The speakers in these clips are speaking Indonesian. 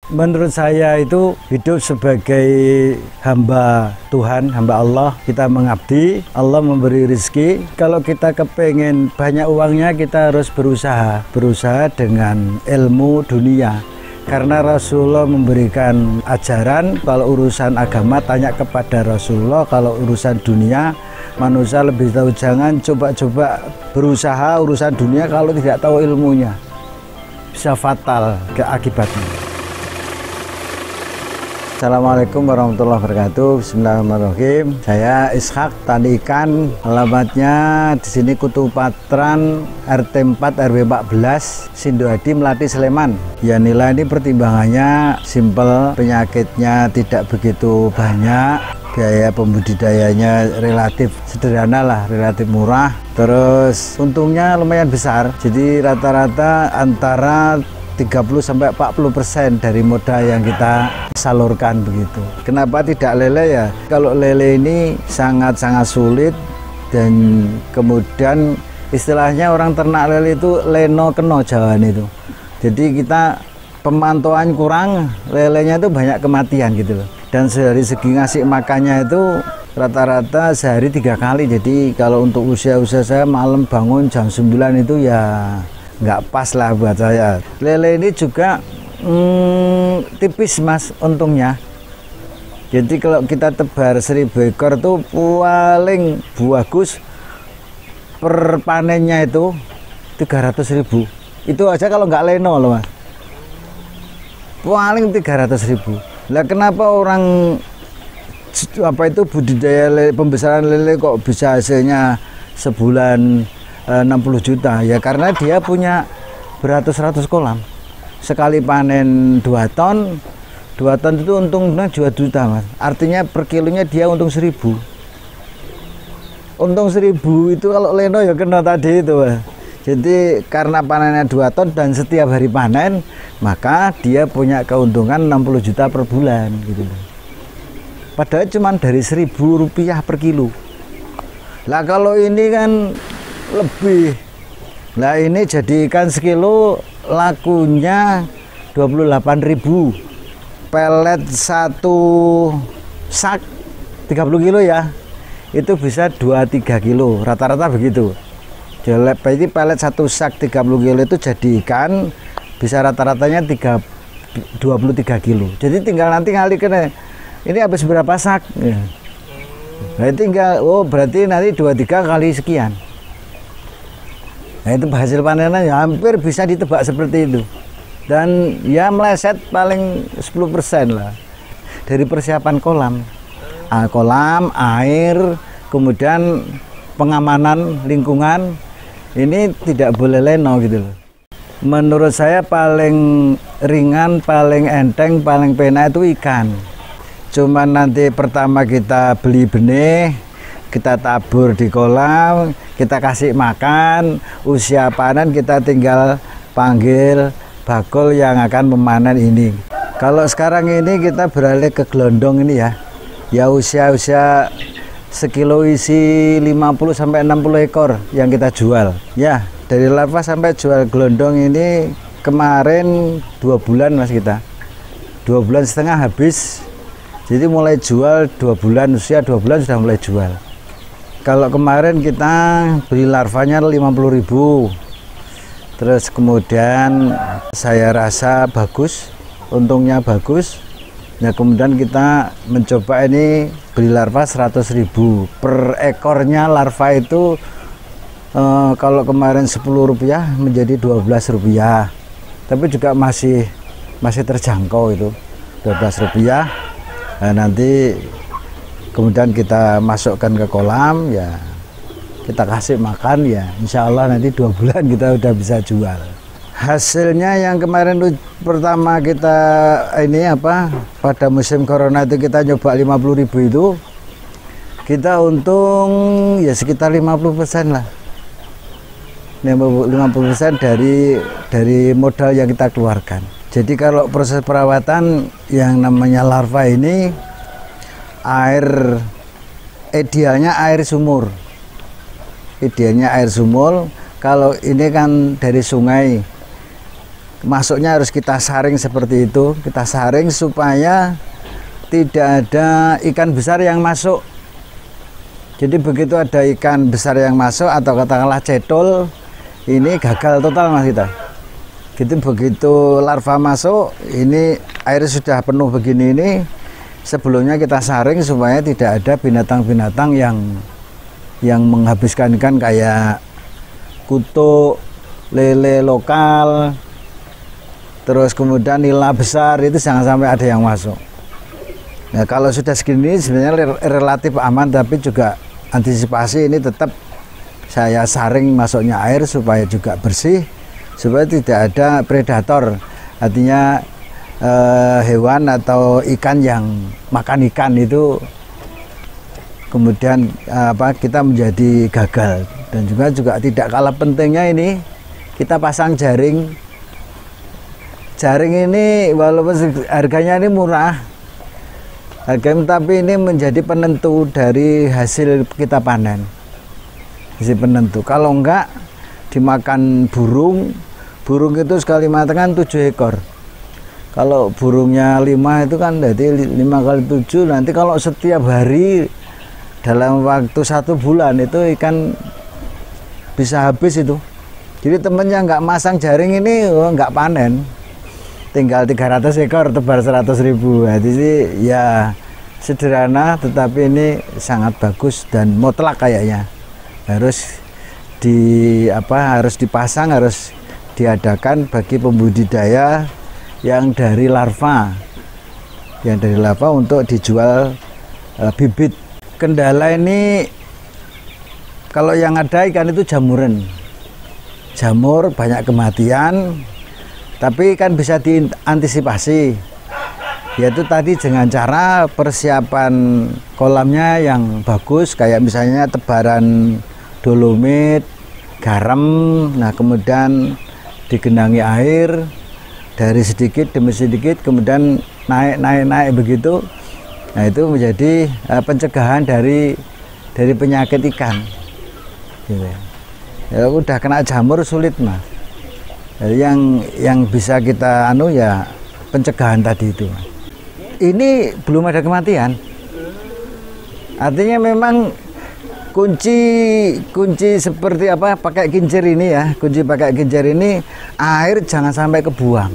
Menurut saya itu hidup sebagai hamba Tuhan, hamba Allah. Kita mengabdi, Allah memberi rezeki. Kalau kita kepengen banyak uangnya, kita harus berusaha dengan ilmu dunia. Karena Rasulullah memberikan ajaran, kalau urusan agama tanya kepada Rasulullah, kalau urusan dunia manusia lebih tahu. Jangan coba-coba berusaha urusan dunia kalau tidak tahu ilmunya, bisa fatal akibatnya. Assalamualaikum warahmatullahi wabarakatuh. Bismillahirrahmanirrahim. Saya Ishak, tani ikan. Alamatnya di sini Kutu Patran, RT 4 RW 14, Sindoadi, Melati, Sleman. Ya, nilai ini pertimbangannya simpel, penyakitnya tidak begitu banyak, biaya pembudidayanya relatif sederhana lah, relatif murah. Terus untungnya lumayan besar. Jadi rata-rata antara 30-40% dari modal yang kita salurkan begitu. Kenapa tidak lele ya? Kalau lele ini sangat-sangat sulit, dan kemudian istilahnya orang ternak lele itu leno keno Jawan itu. Jadi kita pemantauan kurang, lelenya itu banyak kematian gitu loh. Dan dari segi ngasih makannya itu rata-rata sehari 3 kali. Jadi kalau untuk usia-usia saya malam bangun jam 9 itu ya nggak pas lah buat saya. Lele ini juga tipis mas untungnya. Jadi kalau kita tebar 1000 ekor tuh paling bagus per panennya itu 300.000. Itu aja kalau nggak leno loh mas, paling 300.000. Lah kenapa orang itu budidaya lele, pembesaran lele kok bisa hasilnya sebulan 60 juta? Ya karena dia punya beratus-ratus kolam. Sekali panen 2 ton itu untungnya 2 juta mas. Artinya per kilonya dia untung 1000. Untung 1000 itu kalau leno ya kena tadi itu mas. Jadi karena panennya 2 ton dan setiap hari panen, maka dia punya keuntungan 60 juta per bulan gitu. Padahal cuma dari Rp1.000 per kilo. Lah kalau ini kan lebih. Nah ini jadi ikan sekilo lakunya 28.000. Pelet 1 sak 30 kilo ya, itu bisa 2-3 kilo rata-rata begitu. Jadi pelet 1 sak 30 kilo itu jadi ikan bisa rata-ratanya 23 kilo. Jadi tinggal nanti ngalikan ini habis berapa sak ya. Nah tinggal berarti nanti 2-3 kali sekian. Nah itu hasil panenan ya hampir bisa ditebak seperti itu. Dan ya meleset paling 10% lah dari persiapan kolam. Kolam, air, kemudian pengamanan lingkungan, ini tidak boleh leno gitu loh. Menurut saya paling ringan, paling enteng, paling penak itu ikan. Cuman nanti pertama kita beli benih, kita tabur di kolam, kita kasih makan, usia panen kita tinggal panggil bakul yang akan memanen ini. Kalau sekarang ini kita beralih ke gelondong ini ya. Ya usia-usia sekilo isi 50-60 ekor yang kita jual. Ya, dari larva sampai jual gelondong ini kemarin 2 bulan mas kita. 2,5 bulan habis. Jadi mulai jual 2 bulan, usia 2 bulan sudah mulai jual. Kalau kemarin kita beli larvanya 50.000. Terus kemudian saya rasa bagus, untungnya bagus. Nah kemudian kita mencoba ini beli larva 100.000 per ekornya. Larva itu kalau kemarin Rp10 menjadi Rp12. Tapi juga masih terjangkau itu Rp12. Nah, nanti kemudian kita masukkan ke kolam ya, kita kasih makan ya, insya Allah nanti 2 bulan kita udah bisa jual. Hasilnya yang kemarin pertama kita ini pada musim corona itu kita nyoba 50.000 itu, kita untung ya sekitar 50% lah. 50% dari modal yang kita keluarkan. Jadi kalau proses perawatan yang namanya larva ini, idealnya air sumur. Idealnya air sumur. Kalau ini kan dari sungai, masuknya harus kita saring seperti itu. Kita saring supaya tidak ada ikan besar yang masuk. Jadi begitu ada ikan besar yang masuk atau katakanlah cedol, ini gagal total Mas kita. Gitu begitu larva masuk, ini air sudah penuh begini ini, sebelumnya kita saring supaya tidak ada binatang-binatang yang menghabiskan ikan kayak kutuk, lele lokal, terus kemudian nila besar, itu jangan sampai ada yang masuk. Nah, kalau sudah segini sebenarnya relatif aman, tapi juga antisipasi ini tetap saya saring masuknya air supaya juga bersih, supaya tidak ada predator, artinya hewan atau ikan yang makan ikan itu kemudian kita menjadi gagal. Dan juga tidak kalah pentingnya ini kita pasang jaring. Jaring ini walaupun harganya ini murah, tapi ini menjadi penentu dari hasil kita panen. Hasil penentu. Kalau enggak dimakan burung, burung itu sekali makan 7 ekor. Kalau burungnya 5 itu kan jadi 5 kali 7. Nanti kalau setiap hari dalam waktu 1 bulan itu ikan bisa habis itu. Jadi temennya nggak masang jaring ini nggak panen. Tinggal 300 ekor tebar 100.000. Jadi ya sederhana, tetapi ini sangat bagus dan mutlak kayaknya. Harus harus dipasang, harus diadakan bagi pembudidaya yang dari larva. Yang dari larva untuk dijual bibit. Kendala ini kalau yang ada ikan itu jamuran. Jamur banyak kematian. Tapi kan bisa diantisipasi, yaitu tadi dengan cara persiapan kolamnya yang bagus, kayak misalnya tebaran dolomit, garam, nah kemudian digenangi air dari sedikit demi sedikit, kemudian naik begitu. Nah itu menjadi pencegahan dari penyakit ikan. Gitu. Ya, udah kena jamur sulit Mas. Jadi yang bisa kita ya pencegahan tadi itu. Ini belum ada kematian. Artinya memang kunci seperti pakai kincir ini ya. Kunci pakai kincir ini, air jangan sampai kebuang.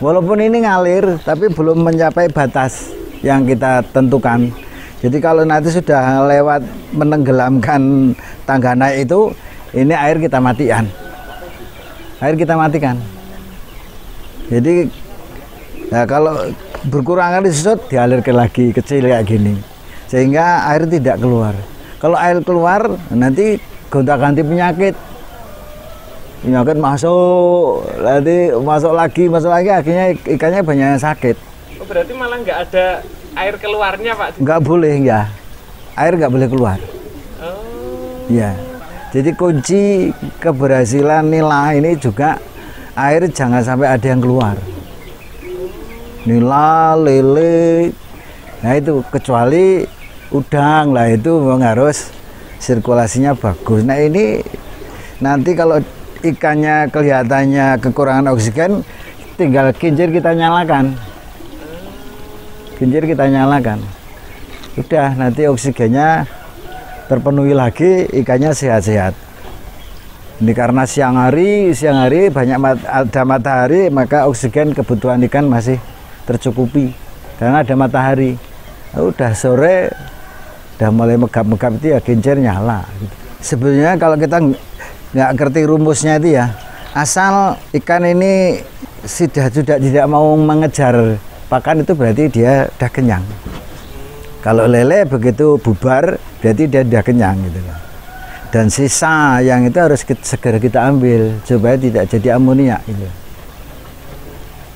Walaupun ini ngalir tapi belum mencapai batas yang kita tentukan. Jadi kalau nanti sudah lewat menenggelamkan tangga naik itu, ini air kita matikan. Air kita matikan. Jadi ya kalau berkurang disusut, dialirkan lagi kecil kayak gini, sehingga air tidak keluar. Kalau air keluar nanti gonta-ganti penyakit masuk, nanti masuk lagi, akhirnya ikannya banyak yang sakit. Oh, berarti malah nggak ada air keluarnya Pak? Nggak boleh ya, air nggak boleh keluar. Oh. Ya. Jadi kunci keberhasilan nila ini juga air jangan sampai ada yang keluar. Nila, lele, nah itu kecuali udang lah, itu memang harus sirkulasinya bagus. Nah ini nanti kalau ikannya kelihatannya kekurangan oksigen, tinggal kincir kita nyalakan. Kincir kita nyalakan. Udah nanti oksigennya terpenuhi lagi, ikannya sehat-sehat. Ini karena siang hari banyak ada matahari, maka oksigen kebutuhan ikan masih tercukupi karena ada matahari. Udah sore udah mulai megap-megap itu ya kincir nyala gitu. Sebenarnya kalau kita nggak ngerti rumusnya itu ya, asal ikan ini sudah tidak mau mengejar pakan, itu berarti dia udah kenyang. Kalau lele begitu bubar berarti dia udah kenyang gitu. Dan sisa yang itu harus segera kita ambil supaya tidak jadi amonia gitu.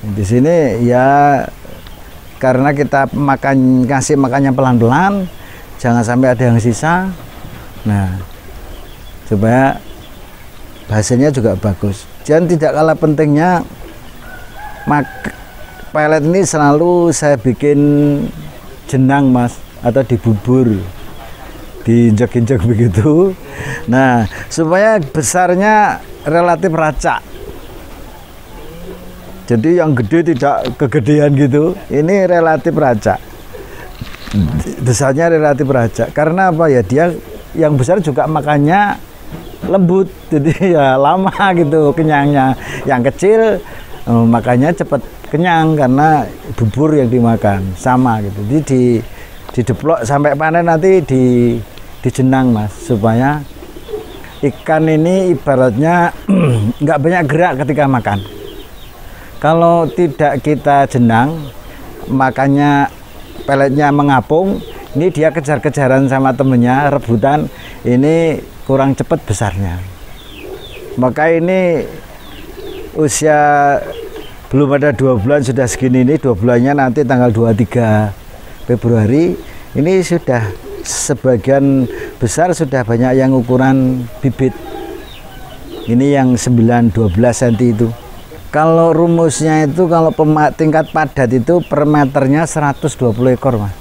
Di sini ya karena kita kasih makannya pelan-pelan, jangan sampai ada yang sisa. Nah, supaya hasilnya juga bagus. Dan tidak kalah pentingnya pelet ini selalu saya bikin jenang Mas, atau dibubur, diinjak-injak begitu. Nah supaya besarnya relatif racak. Jadi yang gede tidak kegedean gitu. Ini relatif racak. Besarnya relatif racak. Karena apa ya? Dia yang besar juga makannya lembut. Jadi ya lama gitu kenyangnya. Yang kecil makannya cepat kenyang karena bubur yang dimakan sama gitu. Jadi dideplok sampai panen nanti dijenang Mas, supaya ikan ini ibaratnya nggak banyak gerak ketika makan. Kalau tidak kita jenang, makannya peletnya mengapung, ini dia kejar-kejaran sama temennya, rebutan, ini kurang cepat besarnya. Maka ini usia belum ada 2 bulan sudah segini, ini 2 bulannya nanti tanggal 23 Februari, ini sudah sebagian besar sudah banyak yang ukuran bibit. Ini yang 9-12 cm itu. Kalau rumusnya itu kalau tingkat padat itu per meternya 120 ekor Mas.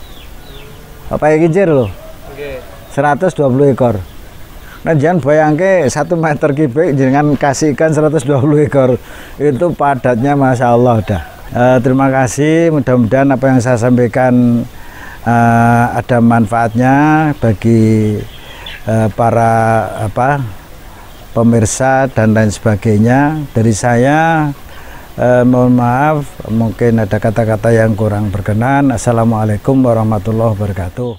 Apa yang kincir loh? Okay. 120 ekor. Nah jangan bayangke 1 meter kubik jangan kasih ikan 120 ekor. Itu padatnya Masya Allah dah. Terima kasih, mudah-mudahan apa yang saya sampaikan ada manfaatnya bagi para pemirsa dan lain sebagainya. Dari saya mohon maaf mungkin ada kata-kata yang kurang berkenan. Assalamualaikum warahmatullahi wabarakatuh.